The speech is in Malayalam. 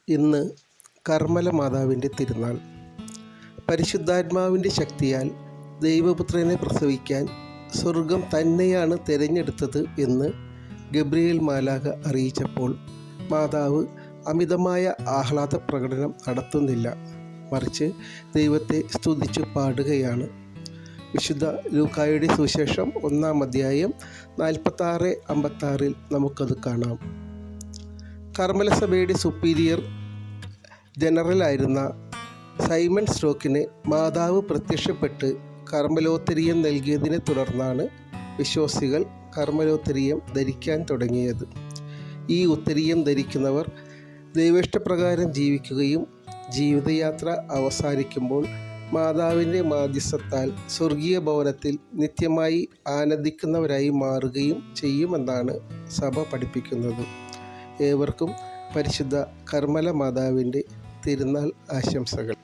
ഇന്ന് കർമ്മല മാതാവിൻ്റെ തിരുനാൾ. പരിശുദ്ധാത്മാവിൻ്റെ ശക്തിയാൽ ദൈവപുത്രനെ പ്രസവിക്കാൻ സ്വർഗം തന്നെയാണ് തിരഞ്ഞെടുത്തത് എന്ന് ഗബ്രിയേൽ മാലാഖ അറിയിച്ചപ്പോൾ മാതാവ് അമിതമായ ആഹ്ലാദ പ്രകടനം നടത്തുന്നില്ല, മറിച്ച് ദൈവത്തെ സ്തുതിച്ചു പാടുകയാണ്. വിശുദ്ധ ലൂക്കായുടെ സുവിശേഷം 1-ാം അധ്യായം 46-56 നമുക്കത് കാണാം. കർമ്മല സഭയുടെ സുപ്പീരിയർ ജനറലായിരുന്ന സൈമൺ സ്റ്റോക്കിന് മാതാവ് പ്രത്യക്ഷപ്പെട്ട് കർമ്മലോത്തരീയം നൽകിയതിനെ തുടർന്നാണ് വിശ്വാസികൾ കർമ്മലോത്തരീയം ധരിക്കാൻ തുടങ്ങിയത്. ഈ ഉത്തരീയം ധരിക്കുന്നവർ ദൈവേഷ്ടപ്രകാരം ജീവിക്കുകയും ജീവിതയാത്ര അവസാനിക്കുമ്പോൾ മാതാവിൻ്റെ മാധ്യസ്ഥത്താൽ സ്വർഗീയ ഭവനത്തിൽ നിത്യമായി ആനന്ദിക്കുന്നവരായി മാറുകയും ചെയ്യുമെന്നാണ് സഭ പഠിപ്പിക്കുന്നത്. ഏവർക്കും പരിശുദ്ധ കർമ്മല മാതാവിൻ്റെ തിരുനാൾ ആശംസകൾ.